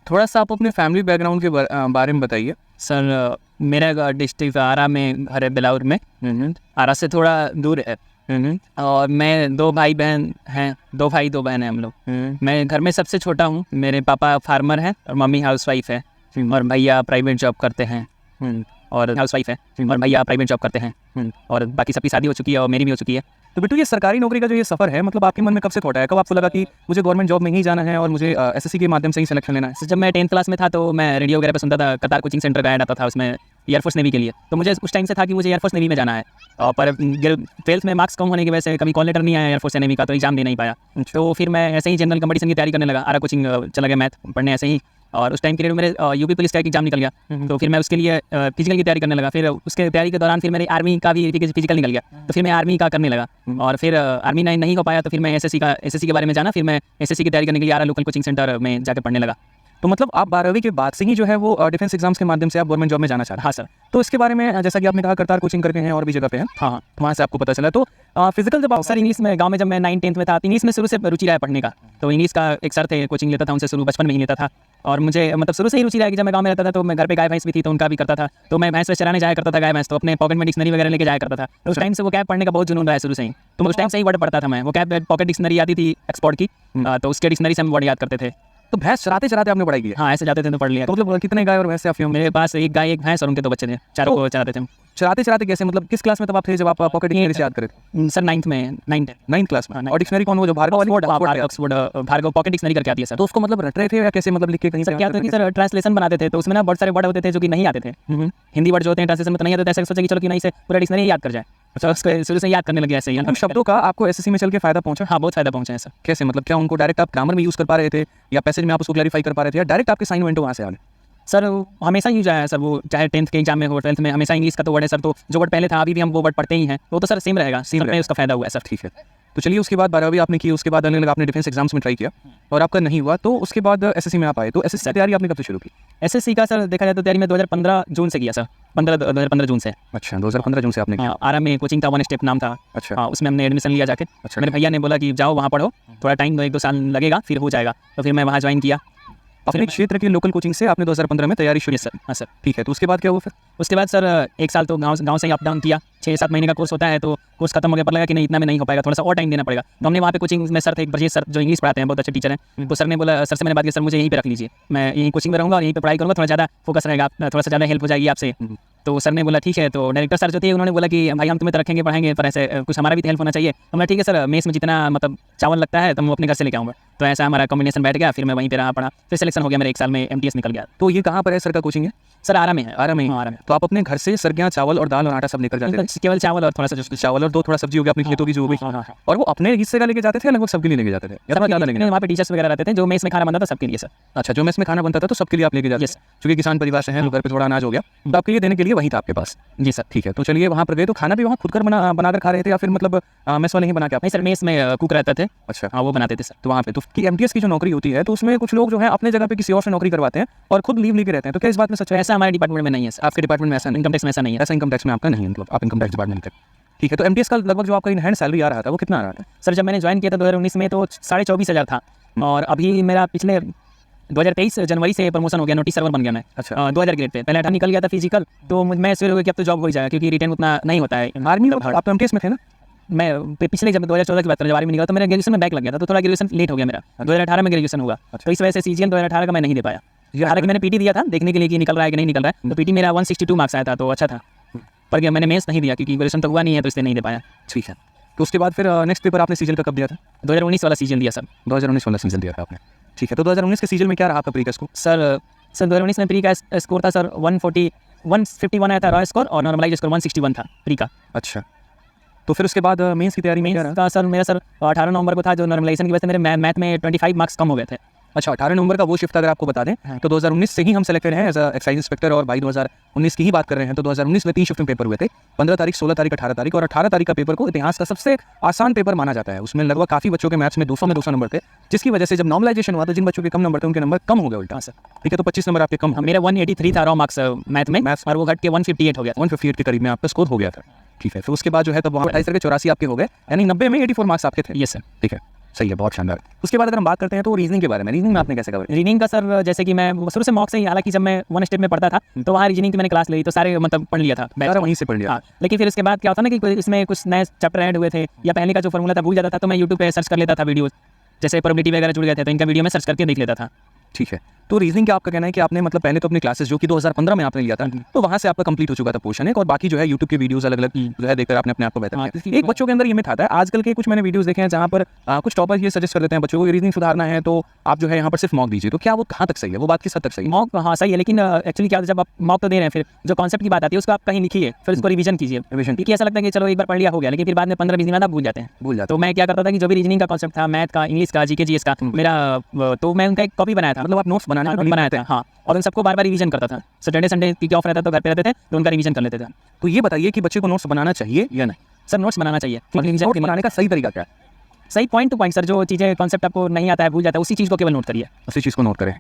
थोड़ा सा आप अपने फैमिली बैकग्राउंड के बारे में बताइए। सर मेरा डिस्ट्रिक्ट आरा में घर है, बिलावर में। आरा से थोड़ा दूर है। और मैं 2 भाई बहन हैं, 2 भाई 2 बहन हैं हम लोग। मैं घर में सबसे छोटा हूँ। मेरे पापा फार्मर हैं और मम्मी हाउसवाइफ है, और भैया प्राइवेट जॉब करते हैं। और हाउसवाइफ है और भैया प्राइवेट जॉब करते हैं, और बाकी सबकी शादी हो चुकी है और मेरी भी हो चुकी है। तो बिट्टू, ये सरकारी नौकरी का जो ये सफ़र है, मतलब आपके मन में कब से खोटा है? कब आपको लगा कि मुझे गवर्नमेंट जॉब में ही जाना है और मुझे एसएससी के माध्यम से ही सिलेक्शन लेना है? जब मैं 10th क्लास में था तो मैं रेडियो वगैरह पे सुनता था, कतार कोचिंग सेंटर का ऐड आता था उसमें एयरफोर्स नेवी के लिए। तो मुझे उस टाइम से था कि मुझे एयरफोर्स नेवी में जाना है। और पर 12th में मार्क्स कम होने की वजह से कभी कॉल लेटर नहीं आया एयरफोर्स नेवी का, तो एग्जाम दे नहीं पाया। तो फिर मैं ऐसे ही जनरल कंपटीशन की तैयारी करने लगा। आरा कोचिंग चला गया मैथ पढ़ने ऐसे ही। और उस टाइम पीरियड में मेरे यूपी पुलिस का एक एग्जाम निकल गया, तो फिर मैं उसके लिए फिजिकल की तैयारी करने लगा। फिर उसके तैयारी के दौरान फिर मेरी आर्मी का भी फिजिकल निकल गया, तो फिर मैं आर्मी का करने लगा। और फिर आर्मी नहीं हो पाया, तो फिर मैं एसएससी के बारे में जाना। फिर मैं एसएससी की तैयारी करने के लिए आरा लोकल कोचिंग सेंटर में जाकर पढ़ने लगा। तो मतलब आप 12वीं के बाद से ही जो है वो डिफेंस एग्जाम्स के माध्यम से आप गवर्नमेंट जॉब में जाना चाह रहे हैं? हाँ सर। तो इसके बारे में जैसा कि आपने कहा करतार कोचिंग करके हैं और भी जगह पे हैं, हाँ, वहाँ से आपको पता चला। तो फिजिकल जब आप सर इंग्लिश में गांव में जब मैं 9th-10th में था, इंग्लिश में शुरू से रुचि रहा है पढ़ने का। तो इंग्लिश का एक सर थे, कोचिंग लेता था उनसे, शुरू बचपन में ही लेता था। और मुझे मतलब शुरू से ही रुचि रहा कि जब मैं गांव में रहता था तो मैं घर पे गाय भैंस भी थी तो उनका भी करता था। तो मैं भैंस चराने जाया करता था, गाय भैंस, तो अपने पॉकेट में डिक्शनरी वगैरह लेके जाया करता था। तो उस टाइम से वो कैब पढ़ने का बहुत जुनून रहा है शुरू से ही। तो उस टाइम से ही वर्ड पढ़ता था मैं। वो कैब पॉकेट डिक्शनरी आती थी एक्सपोर्ट की, तो उसके डिक्शनरी से हम वर्ड याद करते थे। तो भैंस चराते चराते आपने पढ़ाई की है? हाँ, ऐसे जाते थे तो पढ़ लिया। तो मतलब कितने गाय और भैंस से आप हो? मेरे पास एक गाय, एक भैंस और उनके 2 बच्चे थे, चारों को चलाते थे हम। चराते चराते कैसे, मतलब किस क्लास में तब आप थे जब आप पॉकेट डिक्शनरी से याद करे थे? सर 9th में, 9th क्लास में। और डिक्शनरी कौन, वो जो ऑक्सफोर्ड भार्गव पॉकेट डिक्शनरी करके आती है सर। तो उसको मतलब रट रहे थे या कैसे, मतलब लिख के कहीं सर क्या होता है कि सर ट्रांसलेशन बनाते थे, तो उसमें ना बहुत सारे वर्ड होते थे जो कि नहीं आते थे। हिंदी वर्ड जो होते हैं ट्रांसलेशन में तो नहीं आते थे। ऐसे सोचा कि चलो कि नहीं से पूरा डिक्शनरी याद कर जाए। अच्छा, उसको शुरू से याद करने लगे ऐसे ही। शब्दों का आपको एसएससी में चल के फायदा पहुंचा? हाँ, बहुत फायदा पहुंचा है सर। कैसे, मतलब क्या उनको डायरेक्ट आप ग्रामर में यूज़ कर पा रहे थे, या पैसेज में आप उसको क्लैरिफाई कर पा रहे थे, या डायरेक्ट आपके साइन वेंटो वहाँ से आ गए? सर हमेशा यूज आया है सर, वो चाहे 10th के एग्जाम में हो, 12th में, हमेशा इंग्लिश का तो वर्ड है सर। तो जो वर्ड पहले था अभी भी हम वो वर्ड पढ़ते ही हैं, वो तो सर सेम रहेगा, सेम में उसका फायदा हुआ है सर। ठीक है। तो चलिए, उसके बाद 12वीं आपने की, उसके बाद अलग अलग आपने डिफेंस एग्जाम्स में ट्राई किया और आपका नहीं हुआ, तो उसके बाद एसएससी में आप आए। तो एसएससी की तैयारी आपने कब से शुरू की? एसएससी का सर देखा जाए तो तैयारी में 2015 जून से किया सर। 2015 जून से। अच्छा, 2015 जून से आपने किया। आरा में कोचिंग था, 1 स्टेप नाम था। अच्छा। हाँ, उसमें हमने एडमिशन लिया जाके। अच्छा। मेरे भैया ने बोला कि जाओ वहाँ पढ़ो, थोड़ा टाइम 1-2 साल लगेगा फिर हो जाएगा। तो फिर मैं वहाँ ज्वाइन किया। अपने क्षेत्र की लोकल कोचिंग से आपने 2015 में तैयारी शुरू? सर। हाँ सर। ठीक है। तो उसके बाद क्या हुआ फिर? उसके बाद सर 1 साल तो गांव से ही अप डाउन किया। 6-7 महीने का कोर्स होता है, तो कोर्स खत्म हो गया, पता लगा कि नहीं इतना में नहीं हो पाएगा, थोड़ा सा और टाइम देना पड़ेगा। तो हमने वहाँ पे कोचिंग में सर थे, एक ब्रजेश सर, जो इंग्लिश पढ़ाते हैं, बहुत अच्छे टीचर हैं। तो सर ने बोला, सर से मैंने बात की, सर मुझे यहीं पे रख लीजिए, मैं यहीं कोचिंग में रहूँगा और यहीं पे पढ़ाई करूँगा, थोड़ा ज़्यादा फोकस रहेगा, थोड़ा सा ज़्यादा हेल्प हो जाएगी आपसे। तो सर ने बोला ठीक है। तो डायरेक्टर सर जो थे उन्होंने बोला कि भाई हम तुम्हें तो रखेंगे, पढ़ाएंगे, पर ऐसे कुछ हमारा भी हेल्प होना चाहिए। हमने ठीक है सर, मेस में जितना मतलब चावल लगता है तो मैं अपने घर से लेके आऊँगा। तो ऐसा हमारा कॉम्बिनेशन बैठ गया, फिर मैं वहीं पे रहा, पढ़ा, फिर सिलेक्शन हो गया मेरा, 1 साल में एमटीएस निकल गया। तो ये कहाँ पर है सर का कोचिंग है? सर आरा में है। आरा में? हाँ, आरा में। तो आप अपने घर से सरगियाँ, चावल और दाल और आटा सब लेकर जाते थे? केवल चावल और थोड़ा सा चावल और 2 थोड़ा सब्जी हो गया, अपनी खेतों की जो हो गई। और वो अपने हिस्से का लेके जाते थे या लगभग सबके लिए लेके जाते थे? ज़्यादा लेके? वहाँ पे टीचर्स वगैरह रहते थे, जो मेस में खाना बनता था सबके लिए सर। अच्छा, जो मेस में खाना बनता था तो सबके लिए आप लेके जाते थे? क्योंकि किसान परिवार से हैं, घर पे थोड़ा अनाज हो गया, तो आपके लिए देने के लिए वही था आपके पास? जी सर। ठीक है। तो चलिए, वहाँ पर गए तो खाना भी वहाँ खुद कर बनाकर खा रहे थे या फिर मतलब मेस वाले ही बना के? नहीं सर, मेस में कुक रहते थे। अच्छा। हाँ, वो बनाते थे सर। तो वहाँ पे तो एमटीएस की जो नौकरी होती है, तो उसमें कुछ लोग जो है अपने जगह पे किसी और से नौकरी करवाते हैं और खुद लीव लेके रहते हैं, तो क्या इस बात में सच है? ऐसा हमारे डिपार्टमेंट में नहीं है सर। आपके डिपार्टमेंट में ऐसा नहीं? इनकम टैक्स में ऐसा नहीं है। ऐसा इनकम टैक्स में आपका नहीं है, मतलब आप इनकम टैक्स डिपार्टमेंट में थे। ठीक है। तो एमटीएस का लगभग जो आपका इन हैंड सैलरी आ रहा था वो कितना आ रहा था? सर जब मैंने ज्वाइन किया था 2019 में तो 24,500 था, और अभी मेरा पिछले 2023 जनवरी से प्रमोशन हो गया, नोटिस सर्वर बन गया मैं। अच्छा। 2000 ग्रेड पे पहले 18 निकल गया था फिजिकल, तो मैं सोच रहा कि अब तो जॉब हो ही जाएगा, क्योंकि रिटर्न उतना नहीं होता है। आर्मी में आप तो एमटीएस में थे ना? मैं पिछले जब 2014 की बात करूँ, जब आर्मी निकला तो मेरा ग्रेजुएशन में बैक लग गया था, तो थोड़ा ग्रेजुएशन लेट हो गया मेरा। 2018 में ग्रेजुएशन हुआ, तो इस वजह से सीजीएल 2018 का मैं नहीं दे पाया। हालांकि मैंने पीटी दिया था देखने के लिए कि निकल रहा है कि नहीं निकल रहा है, तो पीटी मेरा 162 मार्क्स आया था, तो अच्छा था। पर मैंने मेंस नहीं दिया क्योंकि ग्रेजुएशन तो हुआ नहीं है, तो इसलिए नहीं दे पाया। ठीक है। तो उसके बाद फिर नेक्स्ट पेपर आपने सीजीएल का कब दिया था? 2019 वाला सीजन दिया सर। 2019 वाला सीजन दिया था आपने? ठीक है। तो 2019 के सीजन में क्या रहा आपका प्री का स्कोर? सर 2019 में प्री का स्कोर था सर 151 आया था रॉ स्कोर, और नॉर्मलाइज स्कोर 161 था प्री का। अच्छा। तो फिर उसके बाद मेंस की तैयारी में क्या रहा? का सर मेरा सर 18 नवंबर को था, जो नॉर्मलाइजेशन की वजह से मेरे मैथ में 25 मार्क्स कम हो गए थे। अच्छा, 18 नवंबर का वो शिफ्ट अगर आपको बता दें, तो 2019 से ही हम सेलेक्टेड हैं एज एक्साइज इंस्पेक्टर, और भाई 2019 की ही बात कर रहे हैं। तो 2019 में 3 शिफ्ट में पेपर हुए थे, 15 तारीख, 16 तारीख, 18 तारीख, और 18 तारीख का पेपर को इतिहास का सबसे आसान पेपर माना जाता है। उसमें लगभग काफ़ी बच्चों के मैथ्स में 200 नंबर थे, जिसकी वजह से जब नॉर्मलाइजेशन हुआ तो जिन बच्चों के कम नंबर थे उनके नंबर कम हो गए उल्टा। सर ठीक है। तो 25 नंबर आपके कम। मेरा 183 था रॉ मार्क्स मैथ में, और वो घट के 158 हो गया। 158 के करीब में आपका स्कोर हो गया था। ठीक है। फिर उसके बाद जो है तब वहाँ 28 करके 84 आपके हो गए, यानी 90 में 84 मार्क्स आपके थे। Yes sir. ठीक है। सही है, बहुत शानदार। उसके बाद अगर हम बात करते हैं तो रीजनिंग के बारे में, रीजनिंग में आपने कैसे कवर? रीजनिंग का सर जैसे कि मैं शुरू से मॉक से ही, हालांकि जब मैं वन स्टेप में पढ़ता था तो वहाँ रीजनिंग की मैंने क्लास ली तो सारे मतलब पढ़ लिया था सारा वहीं से पढ़ लिया। हाँ, लेकिन फिर उसके बाद क्या होता ना कि इसमें कुछ नए चैप्टर ऐड हुए थे या पहले का जो फॉर्मूला था भूल जाता था, तो मैं यूट्यूब पे सर्च कर लेता था वीडियोस, जैसे प्रोबेबिलिटी वगैरह जुड़ गए थे तो इनका वीडियो में सर्च करके देख लेता था। ठीक है, तो रीजनिंग का आपका कहना है कि आपने मतलब पहले तो अपनी क्लासेस जो कि 2015 में आपने लिया था, तो वहाँ से आपका कंप्लीट हो चुका था पोर्शन है, और बाकी जो है यूट्यूब के वीडियोस अलग अलग जो है देखकर आपने अपने आप को बेहतर किया। एक बच्चों के अंदर ये मिथ आता है, आजकल के कुछ मैंने वीडियोस देखे हैं जहाँ पर कुछ टॉपर ये सजेस्ट कर देते हैं बच्चों को रीजनिंग सुधारना है तो आप जो है यहाँ पर सिर्फ मॉक दीजिए, तो क्या वो कहाँ तक सही है, वो बात किस हद तक सही है? मॉक हाँ सही है, लेकिन एक्चुअली क्या होता है जब आप मॉक तो दे रहे हैं, फिर जो कॉन्सेप्ट की बात आती है उसको आप कहीं लिखिए, फिर उसको रिवीजन कीजिए। रिवीजन क्योंकि ऐसा लगता है कि चलो एक बार पढ़ लिया हो गया, लेकिन फिर बाद में 15-20 दिन बाद आप भूल जाते हैं। भूल जाते तो मैं क्या करता था कि जो भी रीजनिंग का कॉन्सेप्ट था, मैथ का, इंग्लिश का, जीके जीएस का मेरा, तो मैं उनका एक कॉपी बनाया था, मतलब आप नोट्स बनाया था हाँ, और उन सबको बार बार रिवीजन करता था। सैटरडे संडे की ऑफ रहता तो घर पे रहते थे तो उनका रिवीजन कर लेते थे। तो ये बताइए कि बच्चे को नोट्स बनाना चाहिए या नहीं? सर नोट्स बनाना चाहिए, नोट्स बनाने का सही तरीका क्या है? सही पॉइंट टू पॉइंट सर, जो चीज़ें कॉन्सेप्ट आपको नहीं आता है, भूल जाता है, उसी चीज़ को केवल नोट करिए, उसी चीज़ को नोट करें।